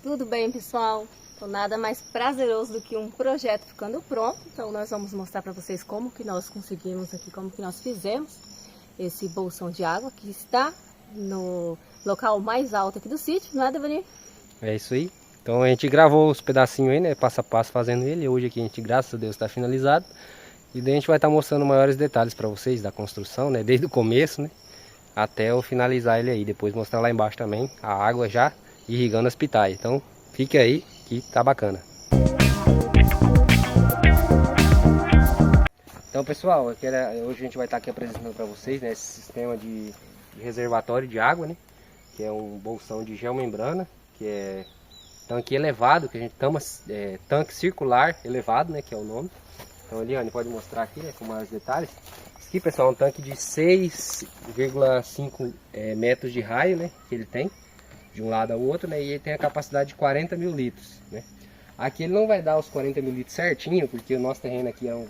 Tudo bem, pessoal? Então, nada mais prazeroso do que um projeto ficando pronto. Então nós vamos mostrar para vocês como que nós conseguimos aqui, como que nós fizemos esse bolsão de água que está no local mais alto aqui do sítio, não é, Devanir? É isso aí. Então a gente gravou os pedacinhos aí, né, passo a passo fazendo ele. Hoje aqui a gente, graças a Deus, está finalizado. E daí a gente vai estar mostrando maiores detalhes para vocês da construção, né, desde o começo, né, até eu finalizar ele aí. Depois mostrar lá embaixo também a água já irrigando as pitaias. Então fique aí que tá bacana. Então pessoal, hoje a gente vai estar aqui apresentando para vocês, né, esse sistema de reservatório de água, né, que é um bolsão de geomembrana, que é tanque elevado, que a gente chama tanque circular elevado, né, que é o nome. Então a Eliane pode mostrar aqui, né, com mais detalhes. Esse aqui, pessoal, é um tanque de 6,5 metros de raio, né, que ele tem, de um lado ao outro, né, e ele tem a capacidade de 40 mil litros, né. Aqui ele não vai dar os 40 mil litros certinho, porque o nosso terreno aqui é um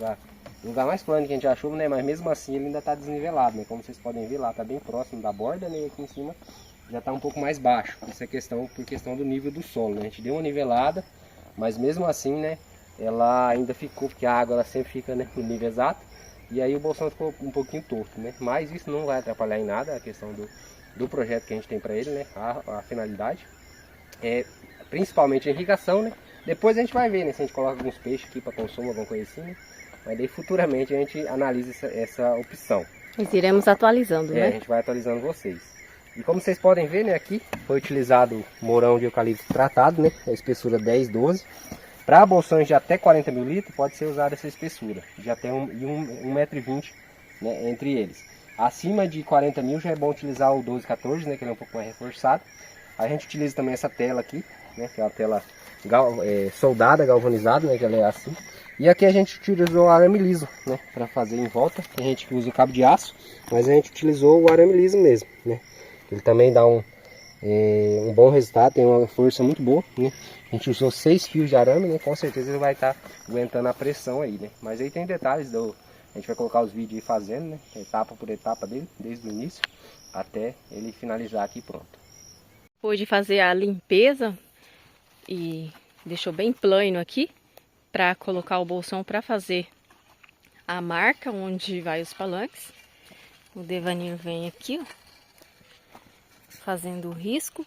lugar mais plano que a gente achou, né, mas mesmo assim ele ainda está desnivelado, né, como vocês podem ver lá, está bem próximo da borda, né, e aqui em cima já está um pouco mais baixo. Isso é por questão do nível do solo, né, a gente deu uma nivelada, mas mesmo assim, né, ela ainda ficou, porque a água ela sempre fica, né, no nível exato, e aí o bolsão ficou um pouquinho torto, né, mas isso não vai atrapalhar em nada a questão do projeto que a gente tem para ele, né, a finalidade é principalmente a irrigação, né. Depois a gente vai ver, né, se a gente coloca alguns peixes aqui para consumo, alguma coisa assim, né? Mas daí futuramente a gente analisa essa opção. Nós iremos atualizando, né? A gente vai atualizando vocês. E como vocês podem ver, né, aqui foi utilizado morão de eucalipto tratado, né, a espessura 10, 12. Para bolsões de até 40 mil litros pode ser usada essa espessura, de até 1,20 m, né, entre eles. Acima de 40 mil já é bom utilizar o 12, 14, né, que ele é um pouco mais reforçado. A gente utiliza também essa tela aqui, né, que é uma tela soldada, galvanizada, né, que ela é assim. E aqui a gente utilizou o arame liso, né, para fazer em volta. Tem gente que usa o cabo de aço, mas a gente utilizou o arame liso mesmo, né. Ele também dá um bom resultado, tem uma força muito boa, né. A gente usou 6 fios de arame, né, com certeza ele vai estar aguentando a pressão aí, né. Mas aí tem detalhes, a gente vai colocar os vídeos aí fazendo, né, etapa por etapa dele, desde o início até ele finalizar aqui pronto. Depois de fazer a limpeza e deixou bem plano aqui para colocar o bolsão para fazer a marca onde vai os palanques. O Devanir vem aqui, ó, fazendo o risco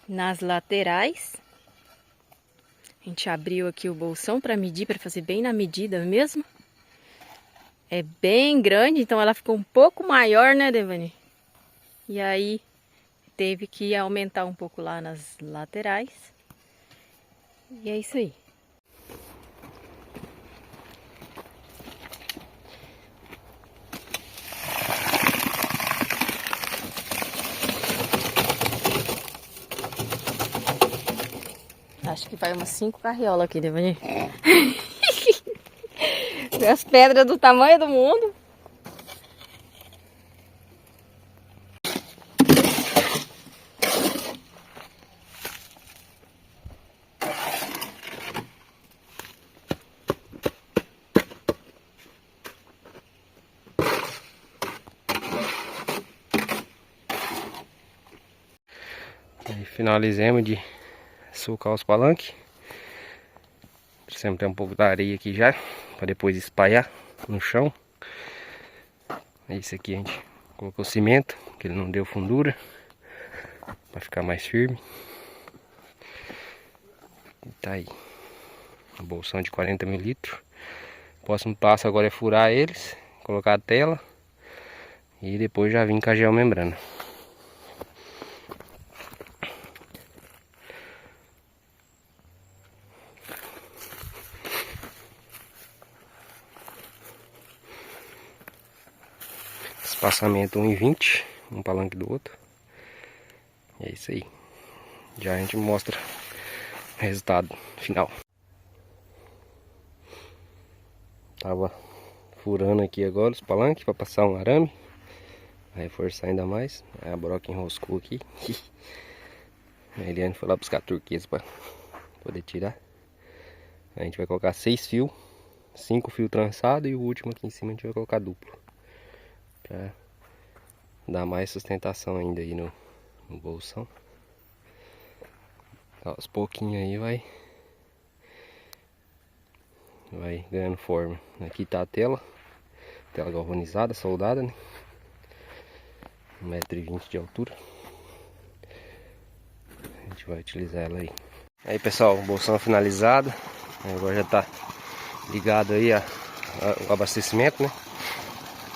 nas laterais. A gente abriu aqui o bolsão para medir, para fazer bem na medida mesmo. É bem grande, então ela ficou um pouco maior, né, Devanir? E aí teve que aumentar um pouco lá nas laterais. E é isso aí. Acho que vai umas 5 carriolas aqui, Devanir. As pedras do tamanho do mundo. Aí finalizamos de sulcar os palanques. Trouxemos até um pouco da areia aqui já, para depois espalhar no chão. Esse aqui a gente colocou cimento, que ele não deu fundura, para ficar mais firme. E tá aí, um bolsão de 40 mil litros. O próximo passo agora é furar eles, colocar a tela e depois já vir com a geomembrana. Espaçamento 1,20, um palanque do outro. E é isso aí. Já a gente mostra o resultado final. Tava furando aqui agora os palanques para passar um arame, vai reforçar ainda mais. A broca enroscou aqui. A Eliane foi lá buscar turquesa para poder tirar. A gente vai colocar 6 fios, 5 fios trançados e o último aqui em cima a gente vai colocar duplo, para dar mais sustentação ainda aí no bolsão. Aos pouquinhos aí vai ganhando forma. Aqui tá a tela galvanizada, soldada, né? 1,20 m de altura. A gente vai utilizar ela aí. Aí pessoal, o bolsão finalizado. Agora já tá ligado aí o abastecimento, né?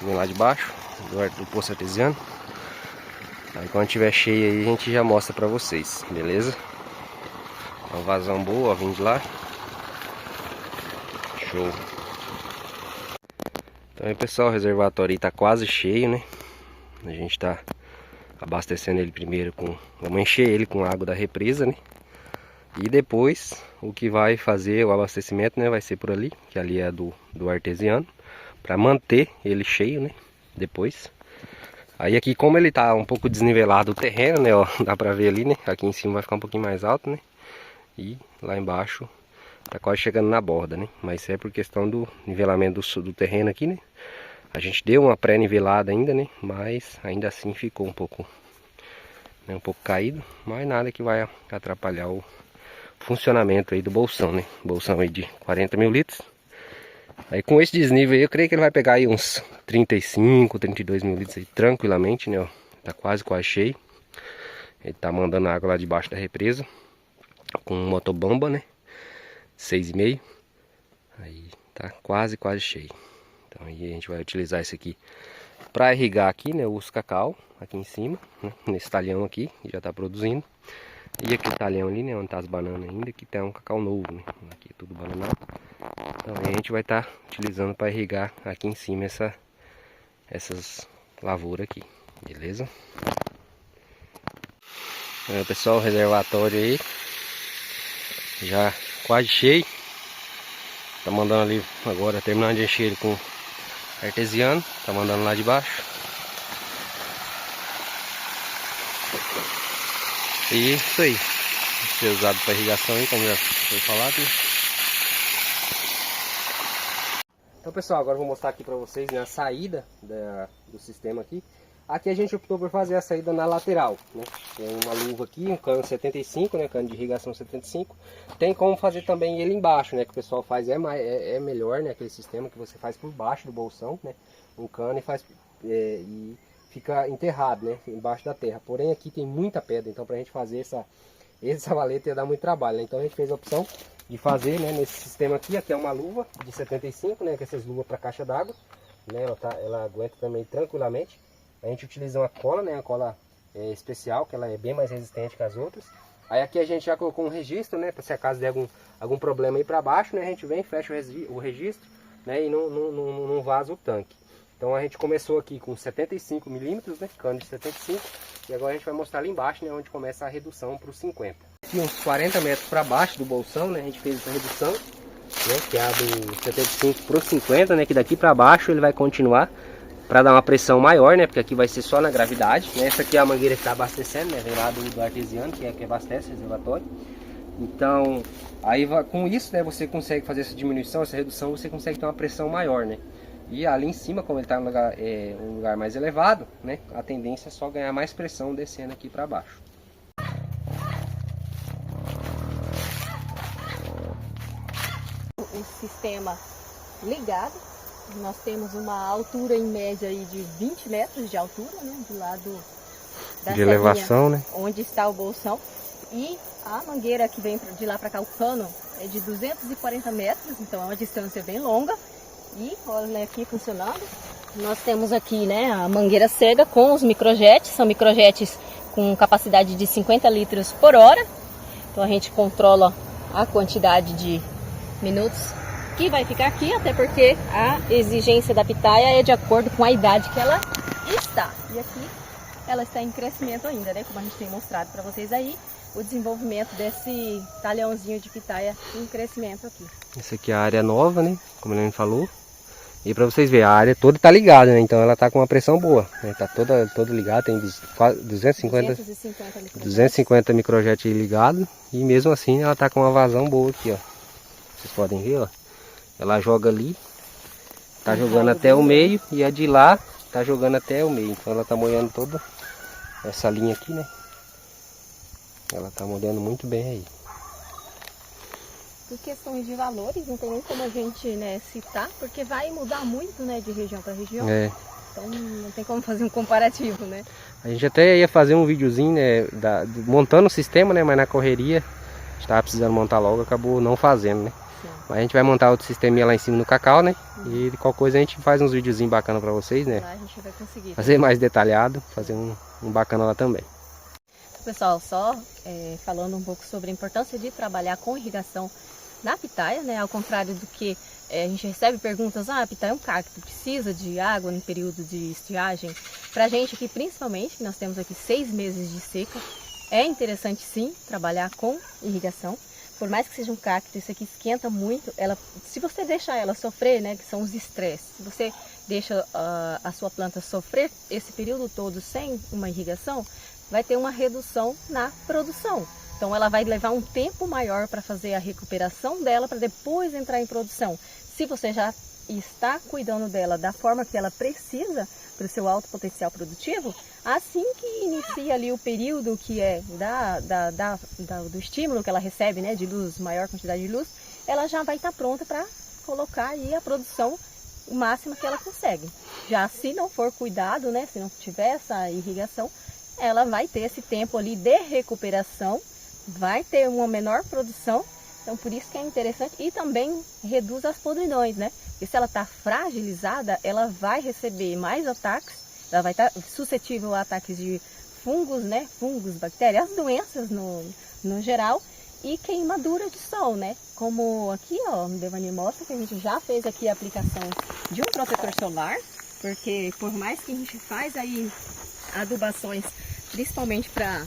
Vem lá de baixo, do poço artesiano. Aí quando tiver cheio aí a gente já mostra pra vocês, beleza? Uma vazão boa, ó, vem de lá. Show. Então aí pessoal, o reservatório aí tá quase cheio, né? A gente tá abastecendo ele primeiro vamos encher ele com água da represa, né? E depois o que vai fazer o abastecimento, né, vai ser por ali, que ali é do artesiano, para manter ele cheio, né? Depois. Aí aqui, como ele tá um pouco desnivelado o terreno, né, ó, dá pra ver ali, né? Aqui em cima vai ficar um pouquinho mais alto, né? E lá embaixo tá quase chegando na borda, né? Mas isso é por questão do nivelamento do terreno aqui, né? A gente deu uma pré-nivelada ainda, né? Mas ainda assim ficou um pouco caído, mas nada que vai atrapalhar o funcionamento aí do bolsão, né? Bolsão aí de 40 mil litros. Aí com esse desnível aí, eu creio que ele vai pegar aí uns 35, 32 mil litros aí tranquilamente, né? Ó, tá quase cheio. Ele tá mandando água lá debaixo da represa com motobomba, né? 6,5. Aí tá quase cheio. Então aí a gente vai utilizar esse aqui para irrigar aqui, né? Os cacau aqui em cima, né? Nesse talhão aqui, já tá produzindo. E aquele talhão ali, né? Onde tá as bananas ainda, que tem um cacau novo, né? Aqui tudo bananado. Então aí a gente vai estar utilizando para irrigar aqui em cima essas lavouras aqui, beleza? Pessoal, o reservatório aí já quase cheio. Tá mandando ali agora, terminando de encher ele com artesiano. Tá mandando lá de baixo. E isso aí. Vai ser usado para irrigação aí, como já foi falado, né? Então pessoal, agora eu vou mostrar aqui para vocês, né, a saída do sistema aqui. Aqui a gente optou por fazer a saída na lateral, né? Tem uma luva aqui, um cano 75, né? Cano de irrigação 75. Tem como fazer também ele embaixo, né? Que o pessoal faz é melhor, né? Aquele sistema que você faz por baixo do bolsão, né? Um cano e fica enterrado, né? Embaixo da terra. Porém aqui tem muita pedra, então pra gente fazer essa valeta ia dar muito trabalho, né? Então a gente fez a opção de fazer, né, nesse sistema aqui. Aqui é uma luva de 75, né? Que é essas luvas para caixa d'água, né? Ela aguenta também tranquilamente. A gente utiliza uma cola, né? Uma cola especial, que ela é bem mais resistente que as outras. Aí aqui a gente já colocou um registro, né? Para se acaso der algum problema aí para baixo, né? A gente vem, fecha o registro, né? E não vaza o tanque. Então a gente começou aqui com 75 milímetros, né? Cano de 75. E agora a gente vai mostrar ali embaixo, né? Onde começa a redução para os 50. Aqui uns 40 metros para baixo do bolsão, né? A gente fez essa redução, né? Que é a do 75 para os 50, né? Que daqui para baixo ele vai continuar para dar uma pressão maior, né? Porque aqui vai ser só na gravidade, né? Essa aqui é a mangueira que está abastecendo, né? Vem lá do artesiano, que abastece o reservatório. Então, aí com isso, né? Você consegue fazer essa diminuição, essa redução, você consegue ter uma pressão maior, né? E ali em cima, como ele está um lugar mais elevado, né? A tendência é só ganhar mais pressão descendo aqui para baixo. O sistema ligado. Nós temos uma altura em média aí de 20 metros de altura, né? Do lado da elevação, né? Onde está o bolsão. E a mangueira que vem de lá para cá, o cano, é de 240 metros, então é uma distância bem longa. E olha aqui funcionando. Nós temos aqui, né, a mangueira cega com os microjetes. São microjetes com capacidade de 50 litros por hora. Então a gente controla a quantidade de minutos que vai ficar aqui, até porque a exigência da pitaia é de acordo com a idade que ela está. E aqui ela está em crescimento ainda, né? Como a gente tem mostrado para vocês aí, o desenvolvimento desse talhãozinho de pitaia em crescimento aqui. Essa aqui é a área nova, né? Como ele falou. E para vocês verem, a área toda está ligada, né? Então ela está com uma pressão boa, né? Tá toda ligada, tem 250 microjetes ligados. E mesmo assim ela está com uma vazão boa aqui, ó. Vocês podem ver, ó. Ela joga ali, tá jogando até o meio, e a de lá tá jogando até o meio. Então ela tá molhando toda essa linha aqui, né? Ela tá molhando muito bem aí. Por questões de valores, não tem nem como a gente, né, citar, porque vai mudar muito, né, de região para região. É. Então não tem como fazer um comparativo, né? A gente até ia fazer um videozinho, né, montando o sistema, né, mas na correria, a gente tava precisando montar logo, acabou não fazendo, né. Sim. Mas a gente vai montar outro sisteminha lá em cima no cacau, né, e qualquer coisa a gente faz uns videozinhos bacanas pra vocês, né. Lá a gente vai conseguir. Fazer mais detalhado, fazer um bacana lá também. Pessoal, só falando um pouco sobre a importância de trabalhar com irrigação na pitaia, né? Ao contrário do que a gente recebe perguntas, a pitaia é um cacto, precisa de água no período de estiagem? Pra gente aqui, principalmente, que nós temos aqui 6 meses de seca, é interessante sim trabalhar com irrigação. Por mais que seja um cacto, isso aqui esquenta muito. Se você deixar ela sofrer, né, que são os estresses, se você deixa a sua planta sofrer esse período todo sem uma irrigação, vai ter uma redução na produção. Então ela vai levar um tempo maior para fazer a recuperação dela para depois entrar em produção. Se você já está cuidando dela da forma que ela precisa para o seu alto potencial produtivo, assim que inicia ali o período que é do estímulo que ela recebe, né, de luz, maior quantidade de luz, ela já vai estar pronta para colocar aí a produção máxima que ela consegue. Já se não for cuidado, né, se não tiver essa irrigação, ela vai ter esse tempo ali de recuperação, vai ter uma menor produção, então por isso que é interessante, e também reduz as podridões, né? Porque se ela está fragilizada, ela vai receber mais ataques, ela vai estar suscetível a ataques de fungos, né? Fungos, bactérias, as doenças no geral, e queimadura de sol, né? Como aqui, ó, no Devani mostra que a gente já fez aqui a aplicação de um protetor solar, porque por mais que a gente faz aí adubações, principalmente para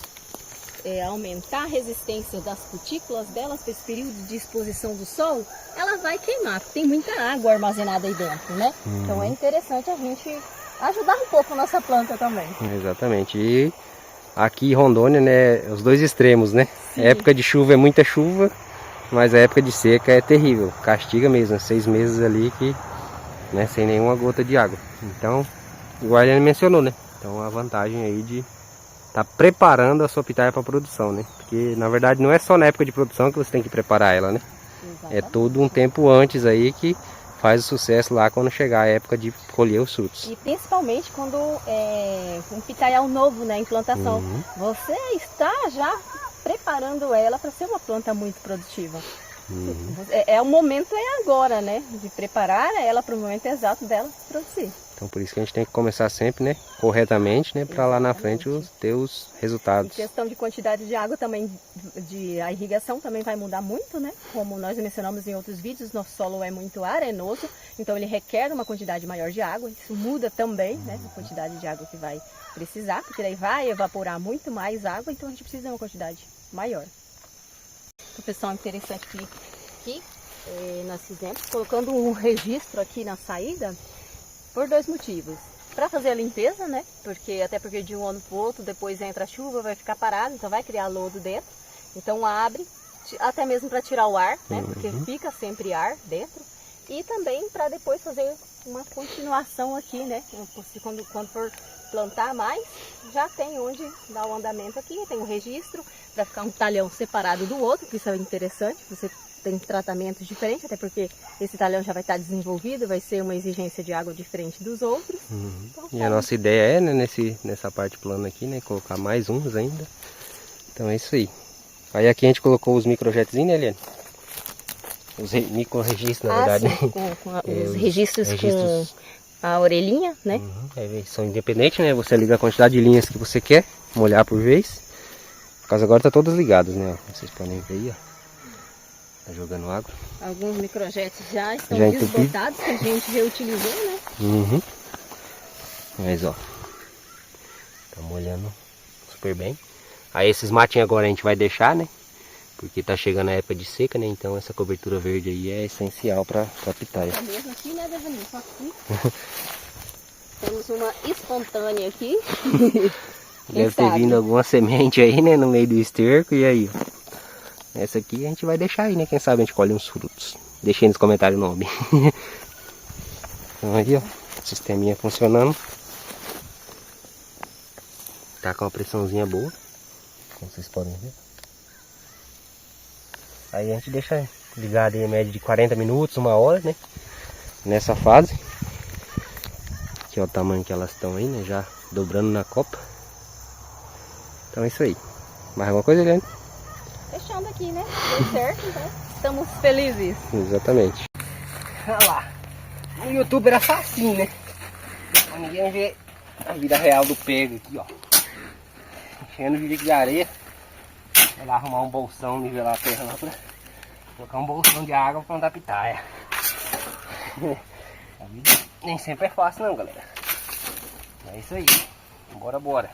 aumentar a resistência das cutículas delas para esse período de exposição do sol, ela vai queimar, porque tem muita água armazenada aí dentro, né? Então é interessante a gente ajudar um pouco a nossa planta também. Exatamente. E aqui em Rondônia, né, os dois extremos, né? Sim. A época de chuva é muita chuva, mas a época de seca é terrível, castiga mesmo, 6 meses ali que, né, sem nenhuma gota de água. Então, igual a Eliane mencionou, né? Então a vantagem aí de estar preparando a sua pitaia para produção, né? Porque na verdade não é só na época de produção que você tem que preparar ela, né? Exatamente. É todo um tempo antes aí que faz o sucesso lá quando chegar a época de colher os frutos. E principalmente quando um pitaial novo, né, implantação, você está já preparando ela para ser uma planta muito produtiva. O momento é agora, né, de preparar ela para o momento exato dela produzir. Então por isso que a gente tem que começar sempre, né, corretamente, né, para lá na frente ter os resultados. E questão de quantidade de água também, a irrigação também vai mudar muito, né? Como nós mencionamos em outros vídeos, nosso solo é muito arenoso, então ele requer uma quantidade maior de água. Isso muda também, né, a quantidade de água que vai precisar, porque daí vai evaporar muito mais água, então a gente precisa de uma quantidade maior. Então, pessoal, interessante que aqui nós fizemos, colocando um registro aqui na saída, por 2 motivos. Para fazer a limpeza, né? Até porque de um ano para o outro, depois entra a chuva, vai ficar parado, então vai criar lodo dentro. Então abre, até mesmo para tirar o ar, né? Porque fica sempre ar dentro. E também para depois fazer uma continuação aqui, né? Quando for plantar mais, já tem onde dar o andamento aqui, tem um registro para ficar um talhão separado do outro, que isso é interessante. Você tem tratamentos diferentes, até porque esse talhão já vai estar desenvolvido, vai ser uma exigência de água diferente dos outros. Então, e a nossa ideia é, né, nessa parte plana aqui, né, colocar mais uns ainda. Então é isso aí. Aí aqui a gente colocou os microjetzinhos, né, Eliane? Os micro-registros, na verdade. Sim, os registros com a orelhinha, né? São independentes, né? Você liga a quantidade de linhas que você quer, molhar por vez. No caso agora tá todas ligadas, né? Vocês podem ver aí, ó. Tá jogando água. Alguns microjetos já estão desbotados, que a gente reutilizou, né? Mas ó, tá molhando super bem. Aí esses matinhos agora a gente vai deixar, né? Porque tá chegando a época de seca, né? Então essa cobertura verde aí é essencial pra pitaia. É mesmo aqui, né, Devani? Só aqui. Temos uma espontânea aqui. Deve ter vindo alguma semente aí, né? No meio do esterco. E aí, ó. Essa aqui a gente vai deixar aí, né? Quem sabe a gente colhe uns frutos. Deixa aí nos comentários o nome. Então aí, ó. Sisteminha funcionando. Tá com uma pressãozinha boa. Como vocês podem ver. Aí a gente deixa ligado em média de 40 minutos, 1 hora, né? Nessa fase. Aqui é o tamanho que elas estão aí, né? Já dobrando na copa. Então é isso aí. Mais alguma coisa, Eliane? Fechando aqui, né? Deu certo, então estamos felizes. Exatamente. Olha lá. No YouTube era facinho, né? Pra ninguém ver a vida real do pego aqui, ó. Enchendo o de areia. Vai lá arrumar um bolsão, nivelar a terra lá pra colocar um bolsão de água pra plantar pitaia. A vida nem sempre é fácil não, galera. É isso aí. Bora, bora.